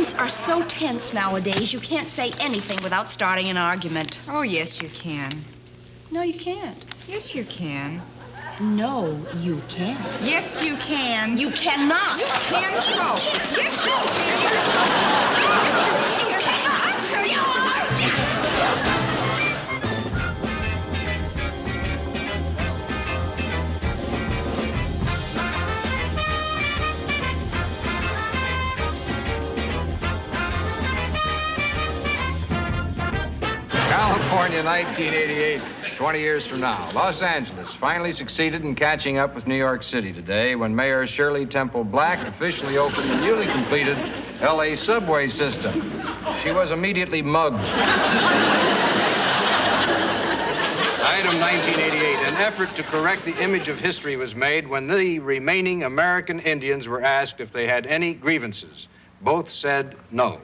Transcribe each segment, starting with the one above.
Things are so tense nowadays, you can't say anything without starting an argument. Oh, yes, you can. No, you can't. Yes, you can. No, you can't. Yes, you can. You cannot. You can so. Yes, you can. You cannot. California, 1988, 20 years from now. Los Angeles finally succeeded in catching up with New York City today when Mayor Shirley Temple Black officially opened the newly completed L.A. subway system. She was immediately mugged. Item 1988, an effort to correct the image of history was made when the remaining American Indians were asked if they had any grievances. Both said no.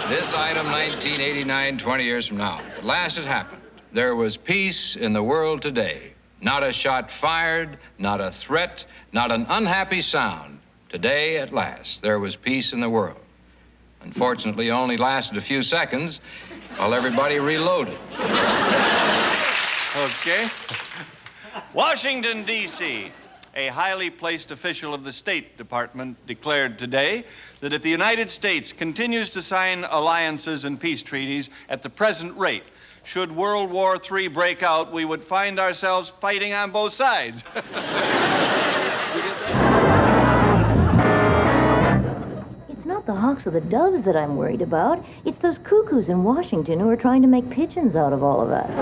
This item, 1989, 20 years from now. At last it happened. There was peace in the world today. Not a shot fired, not a threat, not an unhappy sound. Today, at last, there was peace in the world. Unfortunately, it only lasted a few seconds while everybody reloaded. Okay. Washington, D.C. A highly placed official of the State Department declared today that if the United States continues to sign alliances and peace treaties at the present rate, should World War III break out, we would find ourselves fighting on both sides. It's not the hawks or the doves that I'm worried about. It's those cuckoos in Washington who are trying to make pigeons out of all of us.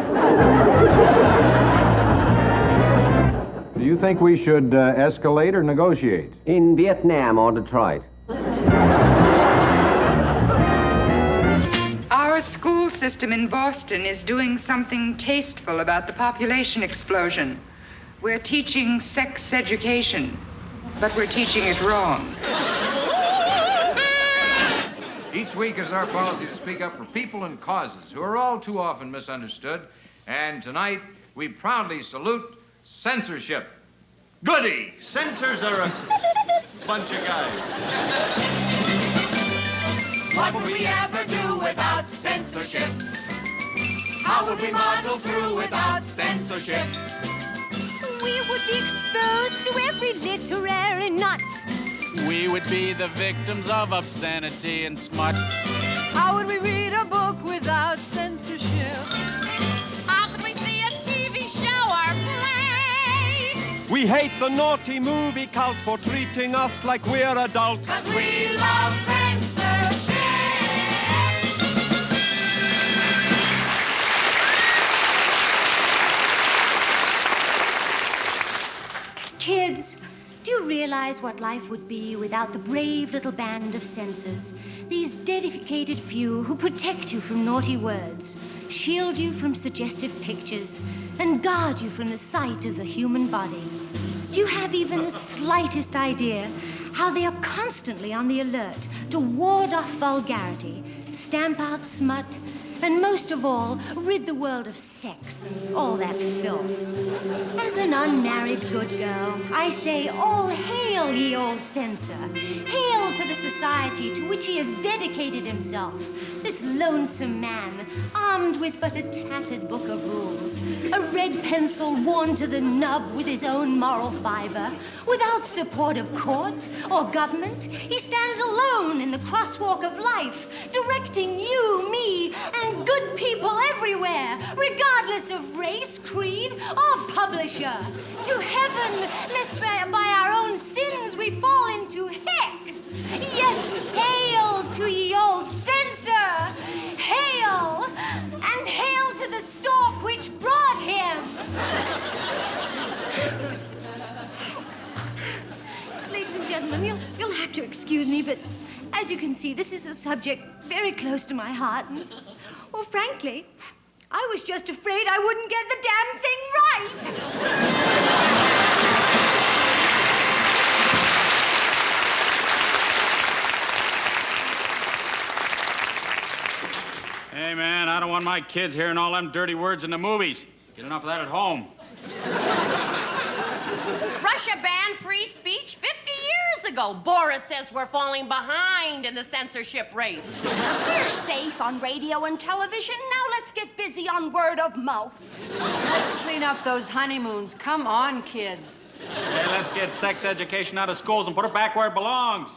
Do you think we should escalate or negotiate? In Vietnam or Detroit. Our school system in Boston is doing something tasteful about the population explosion. We're teaching sex education, but we're teaching it wrong. Each week is our policy to speak up for people and causes who are all too often misunderstood. And tonight, we proudly salute censorship. Goody! Censors are a bunch of guys. What would we ever do without censorship? How would we muddle through without censorship? We would be exposed to every literary nut. We would be the victims of obscenity and smut. How would we read a book without censorship? How could we see a TV show or play? We hate the naughty movie cult for treating us like we're adults. 'Cause we love censorship. Kids, do you realize what life would be without the brave little band of censors? These dedicated few who protect you from naughty words, shield you from suggestive pictures, and guard you from the sight of the human body. Do you have even the slightest idea how they are constantly on the alert to ward off vulgarity, stamp out smut, and most of all, rid the world of sex and all that filth? As an unmarried good girl, I say, all hail, ye old censor. Hail to the society to which he has dedicated himself, this lonesome man, armed with but a tattered book of rules, a red pencil worn to the nub with his own moral fiber. Without support of court or government, he stands alone in the crosswalk of life, directing you, me, and good people everywhere, regardless of race, creed, or publisher. To heaven, lest by our own sins we fall into heck. Yes, hail to ye old censor! Hail! And hail to the stork which brought him! Ladies and gentlemen, you'll have to excuse me, but as you can see, this is a subject very close to my heart. Well, frankly, I was just afraid I wouldn't get the damn thing right. Hey, man, I don't want my kids hearing all them dirty words in the movies. Get enough of that at home. Russia banned free speech 50 years ago, Boris says we're falling behind in the censorship race. We're safe on radio and television. Now let's get busy on word of mouth. Let's clean up those honeymoons. Come on, kids. Hey, let's get sex education out of schools and put it back where it belongs.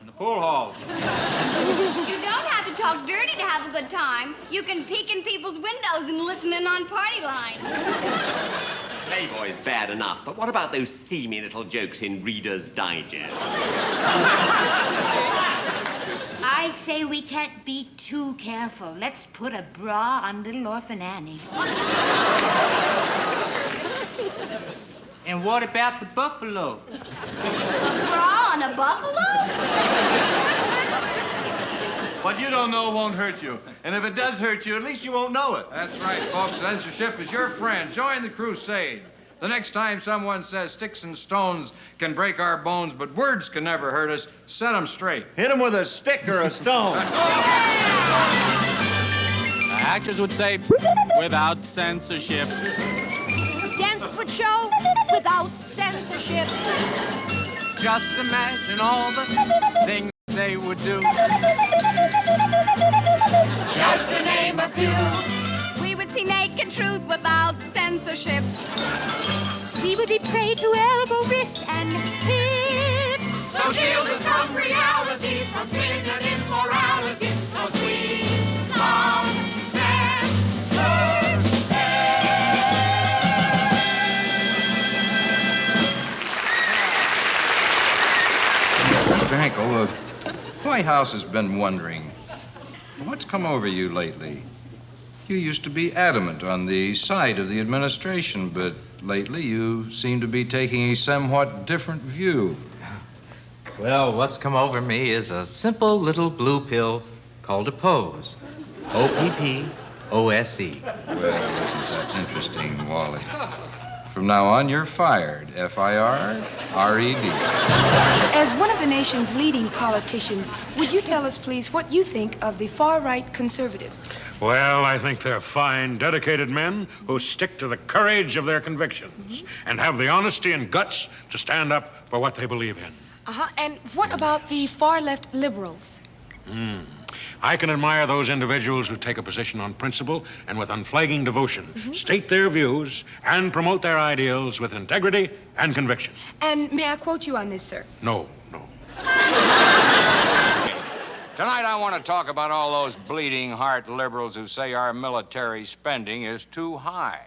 In the pool halls. You don't have to talk dirty to have a good time. You can peek in people's windows and listen in on party lines. Playboy's bad enough, but what about those seamy little jokes in Reader's Digest? I say we can't be too careful. Let's put a bra on little orphan Annie. And what about the buffalo? A bra on a buffalo? What you don't know won't hurt you. And if it does hurt you, at least you won't know it. That's right, folks. Censorship is your friend. Join the crusade. The next time someone says sticks and stones can break our bones, but words can never hurt us, set them straight. Hit them with a stick or a stone. Actors would say, without censorship. Dancers would show without censorship. Just imagine all the things they would do. Just to name a few. We would see naked truth without censorship. We would be prey to elbow, wrist, and hip. So shield us from reality, from sin and immorality, 'cause we love censorship. Mr. Henkel, the White House has been wondering, what's come over you lately? You used to be adamant on the side of the administration, but lately you seem to be taking a somewhat different view. Well, what's come over me is a simple little blue pill called a pose. O-P-P-O-S-E. Well, isn't that interesting, Wally? From now on, you're fired. F-I-R-R-E-D. As one of the nation's leading politicians, would you tell us, please, what you think of the far-right conservatives? Well, I think they're fine, dedicated men who stick to the courage of their convictions and have the honesty and guts to stand up for what they believe in. And what about the far-left liberals? I can admire those individuals who take a position on principle and with unflagging devotion, state their views, and promote their ideals with integrity and conviction. And may I quote you on this, sir? No. Tonight I want to talk about all those bleeding heart liberals who say our military spending is too high.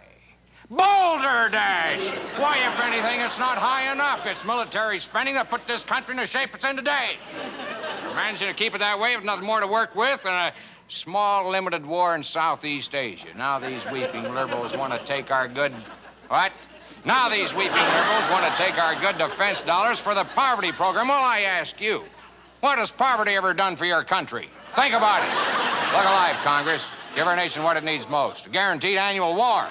Boulder Dash! Why, if anything, it's not high enough. It's military spending that put this country in the shape it's in today. We're managing to keep it that way with nothing more to work with than a small, limited war in Southeast Asia. Now these weeping liberals want to take our good... What? Now these weeping liberals want to take our good defense dollars for the poverty program. Well, I ask you, what has poverty ever done for your country? Think about it. Look alive, Congress. Give our nation what it needs most. A guaranteed annual war.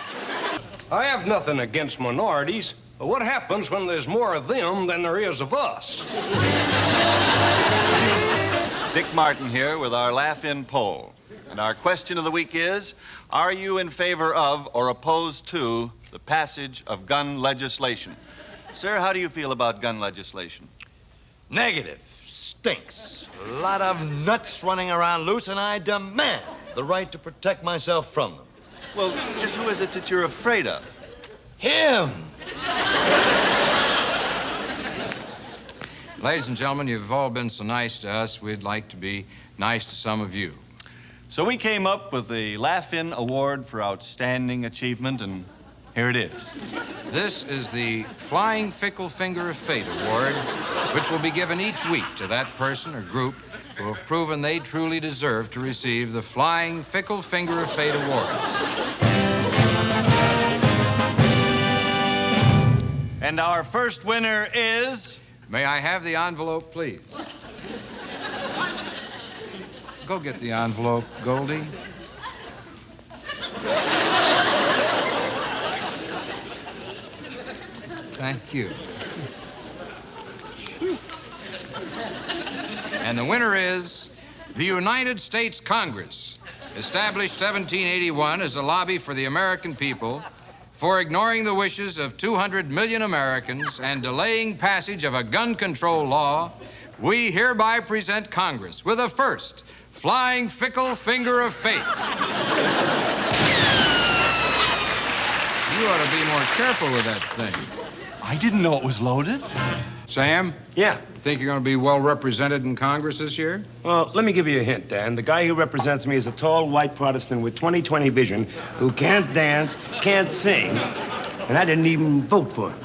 I have nothing against minorities, but what happens when there's more of them than there is of us? Dick Martin here with our Laugh-In poll. And our question of the week is, are you in favor of or opposed to the passage of gun legislation? Sir, how do you feel about gun legislation? Negative. Stinks. A lot of nuts running around loose, and I demand the right to protect myself from them. Well, just who is it that you're afraid of? Him! Ladies and gentlemen, you've all been so nice to us, we'd like to be nice to some of you. So we came up with the Laugh-In Award for Outstanding Achievement, and here it is. This is the Flying Fickle Finger of Fate Award, which will be given each week to that person or group who have proven they truly deserve to receive the Flying Fickle Finger of Fate Award. And our first winner is... May I have the envelope, please? Go get the envelope, Goldie. Thank you. And the winner is the United States Congress, established 1781 as a lobby for the American people, for ignoring the wishes of 200 million Americans and delaying passage of a gun control law, we hereby present Congress with a first flying fickle finger of fate. You ought to be more careful with that thing. I didn't know it was loaded. Sam? Yeah? You think you're going to be well represented in Congress this year? Well, let me give you a hint, Dan. The guy who represents me is a tall, white Protestant with 20/20 vision who can't dance, can't sing, and I didn't even vote for him.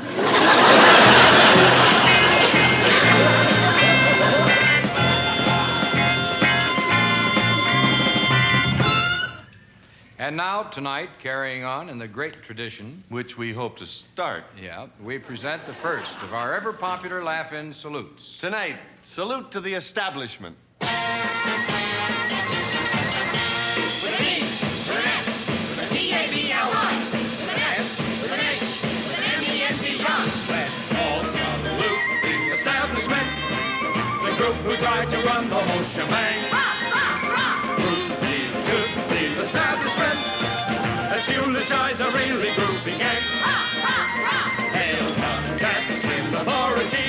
And now, tonight, carrying on in the great tradition, which we hope to start. Yeah, we present the first of our ever-popular laugh-in salutes. Tonight, salute to the establishment. With an E, with an S, with a T-A-B-L-I, with an S, with an H, with an M-E-N-T-I. Let's all salute the establishment, the group who tried to run the whole shebang. Rock, rock, rock! Groovy to the establishment, let's eulogize a really groovy gang. Rock, rock, rock! Hail the cats in authority,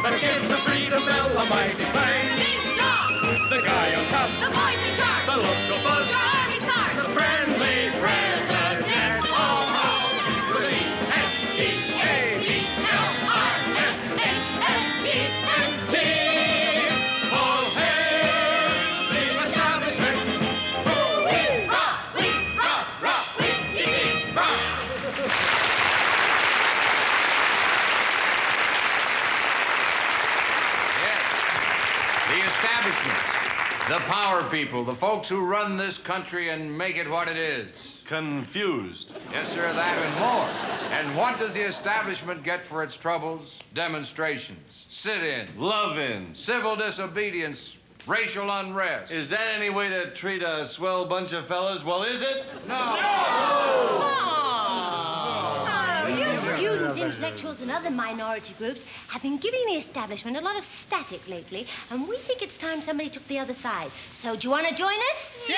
let's give the freedom bell a mighty clang. Ding dong! The guy on top, The boys in charge! the local buzz, Your army sergeant! the friendly president. Oh, ho! With an E-S-T-A-B-L-I-S-H-M-E-N-T. All hail the establishment. We rock, rock, we quickies, rock! The establishment, the power people, the folks who run this country and make it what it is. Confused. Yes, sir, that and more. And what does the establishment get for its troubles? Demonstrations, sit-ins, Love-in. civil disobedience, racial unrest. Is that any way to treat a swell bunch of fellas? Well, is it? No. Oh, you students, intellectuals, and other minority groups have been giving the establishment a lot of static lately, and we think it's time somebody took the other side. So, do you want to join us? Yeah!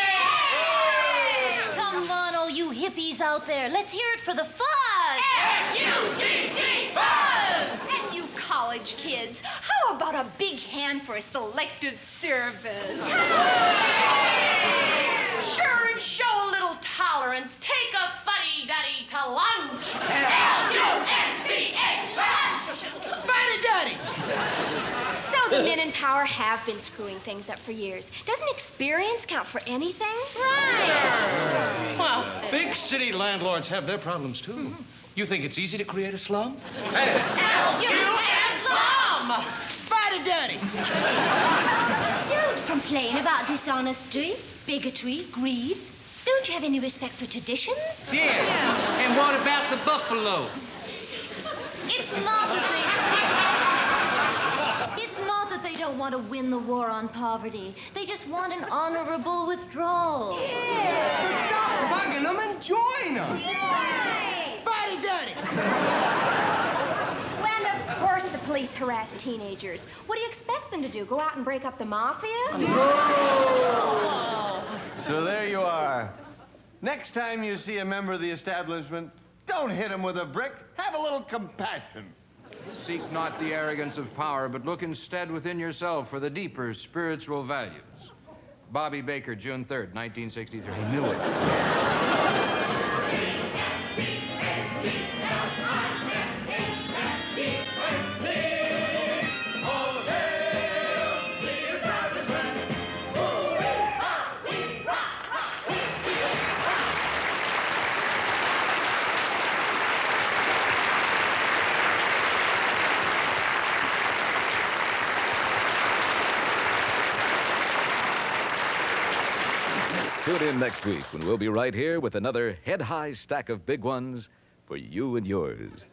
Come on, all you hippies out there. Let's hear it for the fuzz. F-U-Z-Z, buzz! And you college kids, how about a big hand for a selective service? Sure, and show a little tolerance. Take a fuddy-duddy to lunch. L-U-N-C-H, lunch! Fuddy-duddy! So the men in power have been screwing things up for years. Doesn't experience count for anything? Right. Well, big city landlords have their problems, too. You think it's easy to create a slum? L-U-N, slum! Fuddy-duddy! Don't complain about dishonesty, bigotry, greed. Don't you have any respect for traditions? Yeah. And what about the buffalo? It's not that they don't want to win the war on poverty. They just want an honorable withdrawal. Yeah. So stop bugging them and join them. Fuddy-duddy! And of course the police harass teenagers. What do you expect them to do? Go out and break up the mafia? So there you are. Next time you see a member of the establishment, don't hit him with a brick. Have a little compassion. Seek not the arrogance of power, but look instead within yourself for the deeper spiritual values. Bobby Baker, June 3rd, 1963. I knew it. Tune in next week when we'll be right here with another head-high stack of big ones for you and yours.